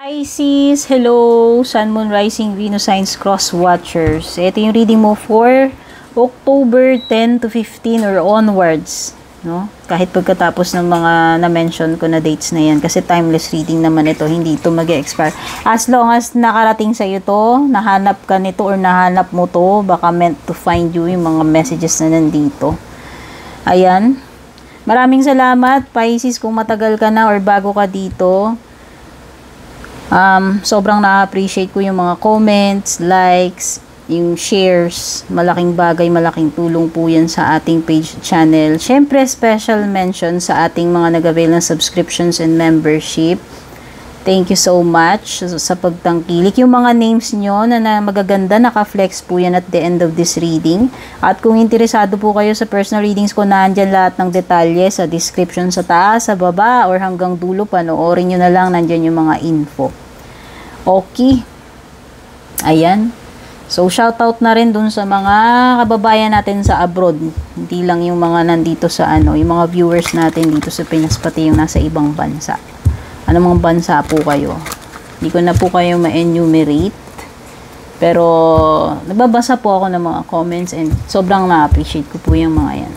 Pisces, hello, Sun, Moon, Rising, Venus, Signs, Cross Watchers. Ito yung reading mo for October 10 to 15 or onwards. No? Kahit pagkatapos ng mga na-mention ko na dates na yan. Kasi timeless reading naman ito, hindi ito mag-expire. As long as nakarating sa iyo to, nahanap ka nito or nahanap mo to, baka meant to find you yung mga messages na nandito. Ayan. Maraming salamat, Pisces, kung matagal ka na or bago ka dito. Sobrang na-appreciate ko yung mga comments, likes, yung shares. Malaking bagay, malaking tulong po yan sa ating page channel. Syempre, special mention sa ating mga nag-avail ng subscriptions and membership. Thank you so much sa pagtangkilik. Yung mga names nyo na magaganda, naka-flex po yan at the end of this reading. At kung interesado po kayo sa personal readings ko, nandyan lahat ng detalye sa description sa taas, sa baba, or hanggang dulo, panoorin nyo na lang, nandyan yung mga info. Okay. Ayan. So, shoutout na rin dun sa mga kababayan natin sa abroad. Hindi lang yung mga nandito sa yung mga viewers natin dito sa Pinas, pati yung nasa ibang bansa. Ano mga bansa po kayo? Hindi ko na po kayo ma-enumerate. Pero, nagbabasa po ako ng mga comments and sobrang na-appreciate ko po yung mga yan.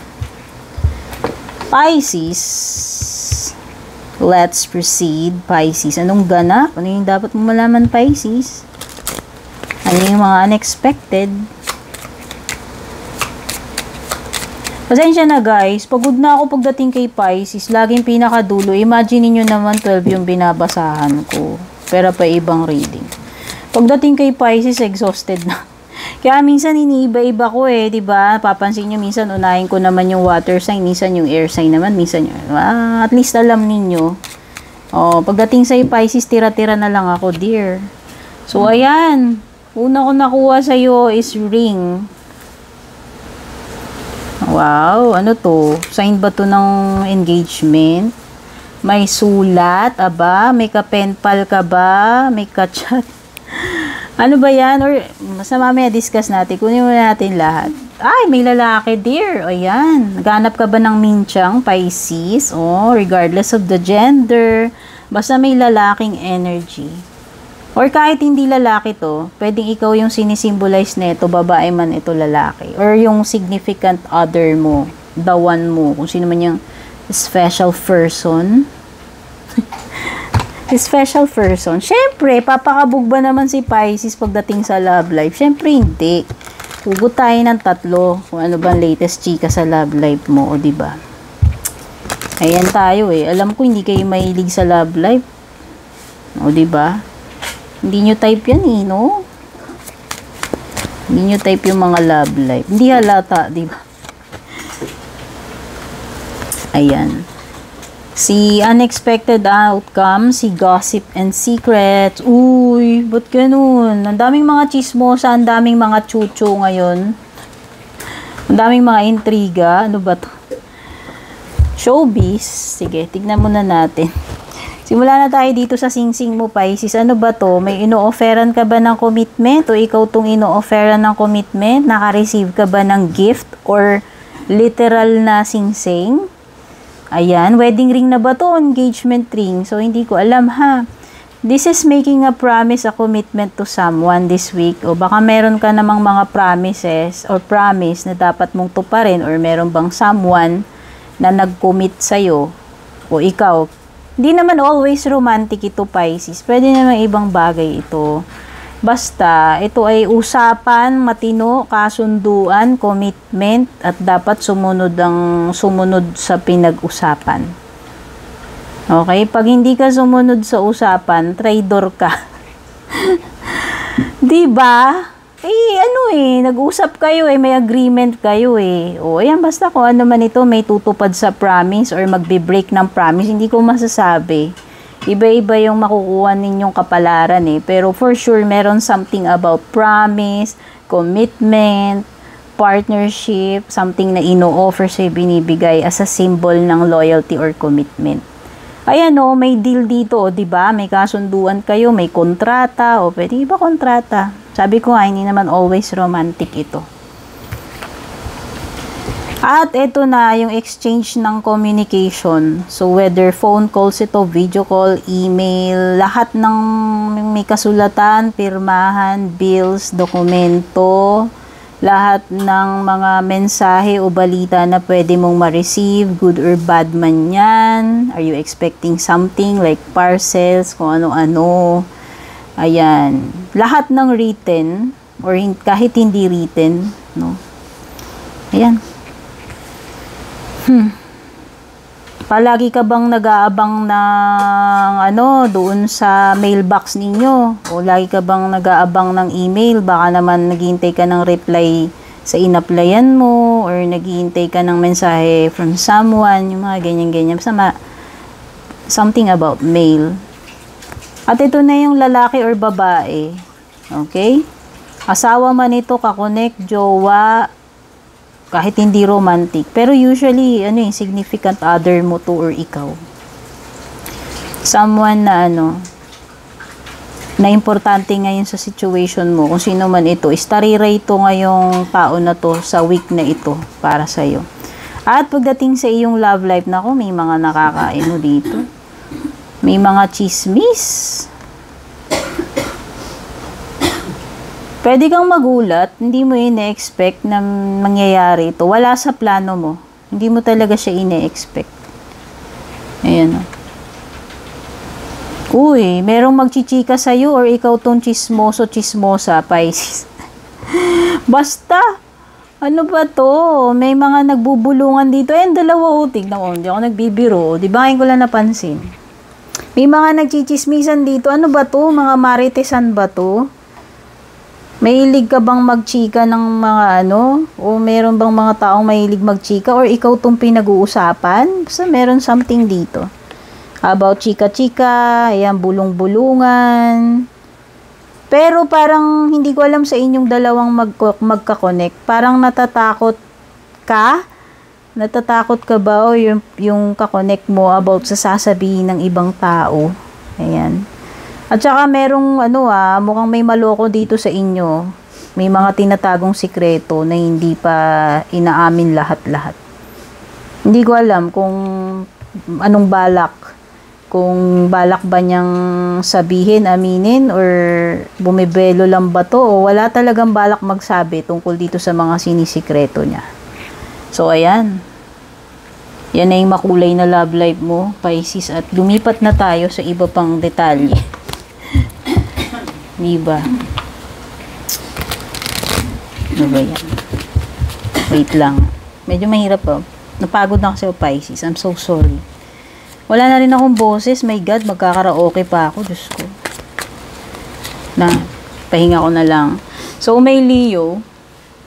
Pisces. Let's proceed, Pisces. Anong ganap? Ano yung dapat mo malaman, Pisces? Ano yung mga unexpected? Pasensya na guys, pagod na ako pagdating kay Pisces. Laging pinakadulo. Imagine niyo naman 12 yung binabasahan ko. Pero pa ibang reading. Pagdating kay Pisces, exhausted na. Kaya minsan iniiba-iba ko diba? Papansin nyo, minsan unahin ko naman yung water sign, minsan yung air sign naman, minsan yung, at least alam ninyo. Pagdating sa Pisces, tira-tira na lang ako, dear. So, ayan. Una ko nakuha sa'yo is ring. Wow, ano to? Sign ba to ng engagement? May sulat, aba? May ka-penpal ka ba? May ka-chat? Ano ba yan? Or, sa mamaya discuss natin. Kunin muna natin lahat. Ay, may lalaki, dear. Ayan. Naghanap ka ba ng minchang, Pisces? Regardless of the gender. Basta may lalaking energy. Or kahit hindi lalaki to, pwedeng ikaw yung sinisimbolize nito, babae man ito lalaki. Or yung significant other mo, the one mo, kung sino man yung special person. Special person. Syempre, papakabog ba naman si Pisces pagdating sa love life? Syempre, hindi. Hugot tayo ng tatlo kung ano bang latest chika sa love life mo, o diba? Ayan tayo Alam ko hindi kayo mahilig sa love life. O diba? Hindi nyo type yan no? Hindi nyo type yung mga love life. Hindi halata, diba? Ayan. Si unexpected outcome, si gossip and secrets. Uy, ba't ganun? Ang daming mga chismosa, ang daming mga chucho ngayon. Ang daming mga intriga. Ano ba to? Showbiz. Sige, tignan muna natin. Simula na tayo dito sa singsing mo, Pisces. Ano ba to? May ino-offeran ka ba ng commitment? O ikaw tong ino-offeran ng commitment? Naka-receive ka ba ng gift? Or literal na singsing? Ayan, wedding ring na ba to? Engagement ring. So, hindi ko alam ha. This is making a promise, a commitment to someone this week. O baka meron ka namang mga promises or promise na dapat mong tuparin or meron bang someone na nag-commit sa'yo o ikaw. Hindi naman always romantic ito, Pisces. Pwede naman ibang bagay ito. Basta, ito ay usapan, matino, kasunduan, commitment, at dapat sumunod sa pinag-usapan. Okay? Pag hindi ka sumunod sa usapan, traidor ka. Diba? Nag-usap kayo may agreement kayo ayan, basta kung ano man ito, may tutupad sa promise or magbe-break ng promise, hindi ko masasabi. Iba-iba yung makukuha ninyong kapalaran pero for sure, meron something about promise, commitment, partnership, something na ino-offer sa'yo, binibigay as a symbol ng loyalty or commitment. Ayan may deal dito, diba? May kasunduan kayo, may kontrata, pwede iba kontrata. Sabi ko hindi naman always romantic ito. At ito na yung exchange ng communication. So, whether phone calls ito, video call, email, lahat ng may kasulatan, pirmahan, bills, dokumento, lahat ng mga mensahe o balita na pwede mong ma-receive, good or bad man yan. Are you expecting something like parcels, kung ano-ano. Ayan. Lahat ng written or kahit hindi written, no? Ayan. Palagi ka bang nag-aabang ng doon sa mailbox ninyo? O lagi ka bang nag-aabang ng email? Baka naman naghihintay ka ng reply sa in-applyan mo or naghihintay ka ng mensahe from someone, yung mga ganyan-ganyan. Something about mail. At ito na yung lalaki or babae. Okay? Asawa man ito, kakonek, jowa, kahit hindi romantic. Pero usually, significant other mo to or ikaw. Someone na na importante ngayon sa situation mo, kung sino man ito, istariray ito ngayong tao na to sa week na ito para sa'yo. At pagdating sa iyong love life, nako, may mga nakakaino dito. May mga chismis. Pwede kang magulat, hindi mo ine-expect na mangyayari ito. Wala sa plano mo. Hindi mo talaga siya ine-expect. Ayan o. Uy, merong magchichika sa'yo or ikaw tong chismoso, chismosa, Pisces. Basta, ano ba to? May mga nagbubulungan dito. Ayan, dalawa o. Tignan ko, hindi ako nagbibiro. Di ba, ngayon ko lang napansin. May mga nagchichismisan dito. Ano ba to? Mga maritesan ba to? Mahilig ka bang magchika ng mga o meron bang mga taong mahilig magchika or ikaw tong pinag-uusapan? Basta meron something dito. About chika-chika, ayan, bulong-bulungan. Pero parang hindi ko alam sa inyong dalawang magka-connect. Parang natatakot ka? Natatakot ka ba o yung ka-connect mo about sa sasabihin ng ibang tao? Ayan. At saka merong mukhang may maloko dito sa inyo. May mga tinatagong sikreto na hindi pa inaamin lahat-lahat. Hindi ko alam kung anong balak. Kung balak ba niyang sabihin, aminin, or bumibelo lang ba to, o wala talagang balak magsabi tungkol dito sa mga sinisikreto niya. So, ayan. Yan na yung makulay na love life mo, Pisces. At lumipat na tayo sa iba pang detalye. Diba? Ano ba yan? Wait lang. Medyo mahirap po. Napagod na kasi ako, Pisces. I'm so sorry. Wala na rin akong boses. My God, magkakaraoke pa ako. Diyos ko. Pahinga ko na lang. So, may Leo.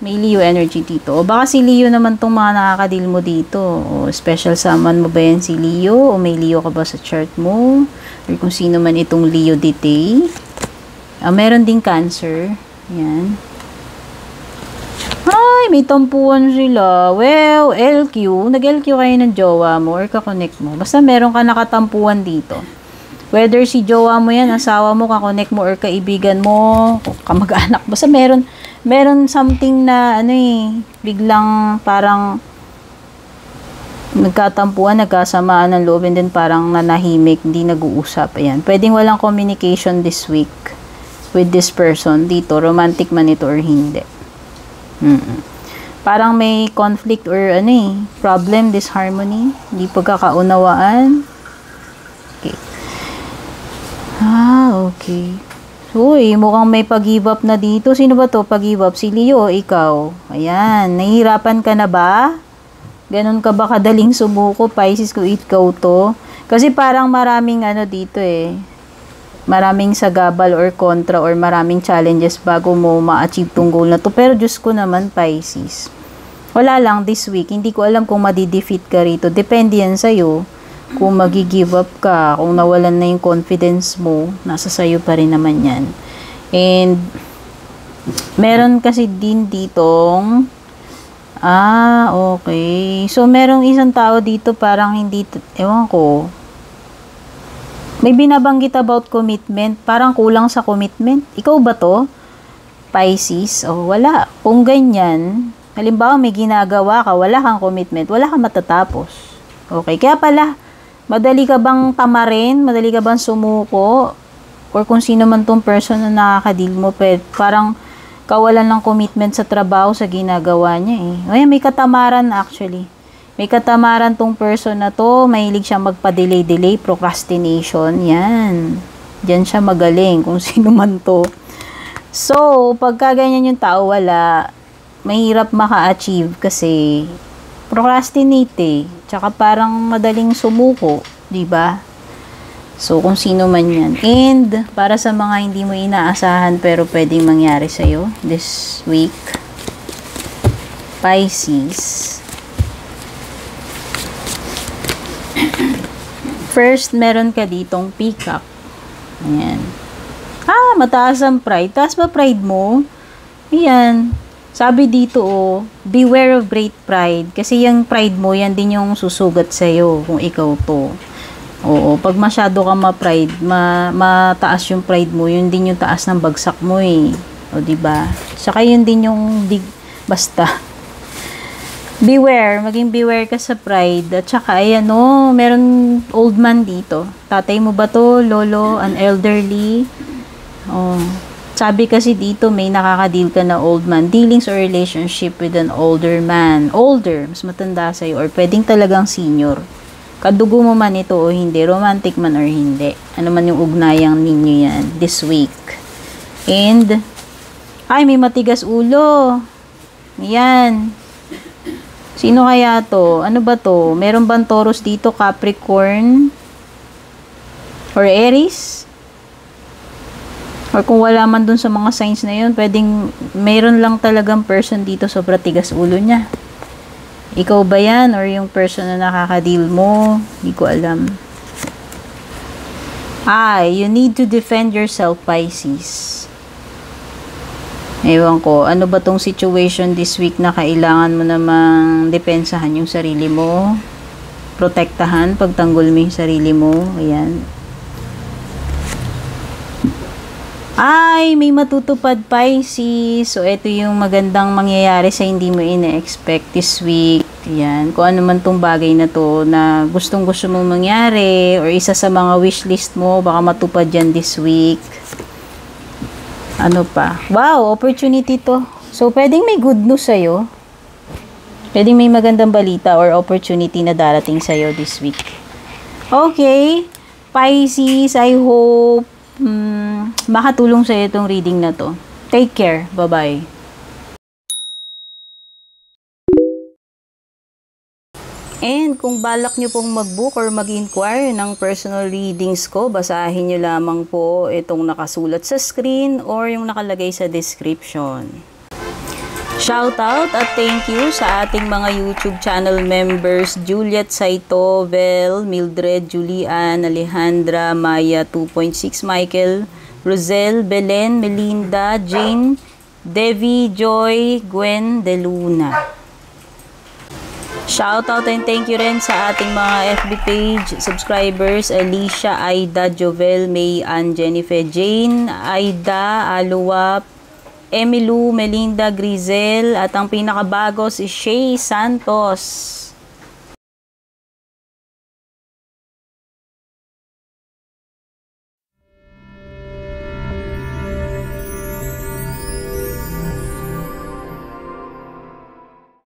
May Leo energy dito. O baka si Leo naman tong mga nakakadil mo dito. O special someone mo ba yan si Leo? O may Leo ka ba sa chart mo? Or kung sino man itong Leo dite. Meron ding Cancer. Yan. Ay, may tampuan sila. Well, LQ. Nag-LQ kayo ng jowa mo or kakonect mo. Basta meron ka nakatampuan dito. Whether si jowa mo yan, asawa mo, kakonect mo, or kaibigan mo, kamag-anak. Basta meron something na, biglang parang nagkatampuan, nagkasamaan ng loob, and then parang nanahimik, hindi nag-uusap. Ayan. Pwedeng walang communication this week with this person dito, romantic man ito or hindi. Parang may conflict or problem, disharmony, hindi pagkakaunawaan. Okay. Okay. Uy, mukhang may pag-give up na dito. Sino ba to pag-give up? Si Leo o ikaw? Ayan, nahihirapan ka na ba? Ganon ka ba kadaling sumuko, Pisces, kung ikaw to? Kasi parang maraming dito maraming sagabal or kontra or maraming challenges bago mo ma-achieve tong goal na to. Pero Diyos ko naman, Pisces. Wala lang this week. Hindi ko alam kung madi-defeat ka rito. Depende yan sa'yo. Kung magi-give up ka, kung nawalan na yung confidence mo, nasa sa'yo pa rin naman yan. And, meron kasi din ditong, okay. So, merong isang tao dito parang hindi, ewan ko, may binabanggit about commitment. Parang kulang sa commitment. Ikaw ba to? Pisces? Wala. Kung ganyan, Halimbawa, may ginagawa ka, wala kang commitment, wala kang matatapos. Okay, kaya pala, madali ka bang tamarin? Madali ka bang sumuko? Or kung sino man tong person na nakakadeal mo, parang kawalan ng commitment sa trabaho, sa ginagawa niya eh. Ay, may katamaran actually. May katamaran tong person na to, mahilig siya magpa-delay, procrastination, yan. Diyan siya magaling, kung sino man to. So, pagka ganyan yung tao, wala, mahirap maka-achieve kasi procrastinate eh. Tsaka parang madaling sumuko, di ba? So, kung sino man yan. And, para sa mga hindi mo inaasahan pero pwedeng mangyari sa'yo this week, Pisces. First, meron ka ditong peacock. Ayan. Mataas ang pride. Taas ba pride mo? Ayan. Sabi dito, beware of great pride. Kasi yung pride mo, yan din yung susugat sa'yo kung ikaw to. Oo, pag masyado ka ma-pride, mataas yung pride mo, yun din yung taas ng bagsak mo eh. O, diba? Saka yun din yung basta. Beware, maging beware ka sa pride. At saka, ayan meron old man dito. Tatay mo ba to? Lolo? An elderly? Sabi kasi dito, may nakakadeal ka na old man. Dealings or relationship with an older man. Older, mas matanda sa'yo. Or pwedeng talagang senior. Kadugo mo man ito o hindi. Romantic man or hindi. Ano man yung ugnayang ninyo yan. This week. And, may matigas ulo. Yan. Sino kaya to? Ano ba to? Meron bang Taurus dito? Capricorn? Or Aries? Or kung wala man dun sa mga signs na yun, pwedeng meron lang talagang person dito sobrang tigas ulo niya. Ikaw ba yan? Or yung person na nakakadeal mo? Hindi ko alam. You need to defend yourself, Pisces. Ewan ko, ano ba tong situation this week na kailangan mo namang depensahan yung sarili mo? Protektahan, pagtanggol mo yung sarili mo. Ayan. May matutupad, Pisces. So, ito yung magandang mangyayari sa hindi mo ina-expect this week. Ayan. Kung ano man tong bagay na to na gustong-gusto mong mangyari or isa sa mga wishlist mo, baka matupad yan this week. Ano pa? Wow, opportunity to. So, pwedeng may good news sa'yo. Pwedeng may magandang balita or opportunity na darating sa'yo this week. Okay. Pisces, I hope makatulong sa'yo itong reading na to. Take care. Bye-bye. And kung balak nyo pong mag-book or mag-inquire ng personal readings ko, basahin nyo lamang po itong nakasulat sa screen or yung nakalagay sa description. Shoutout at thank you sa ating mga YouTube channel members, Juliet Saito, Vel, Mildred, Julian, Alejandra, Maya 2.6, Michael, Rosel, Belen, Melinda, Jane, Devi, Joy, Gwen, De Luna. Shoutout and thank you rin sa ating mga FB page subscribers, Alicia, Aida, Jovel, May, Ann, Jennifer, Jane, Aida, Aluwa, Emilu, Melinda, Grizel, at ang pinakabago si Shay Santos.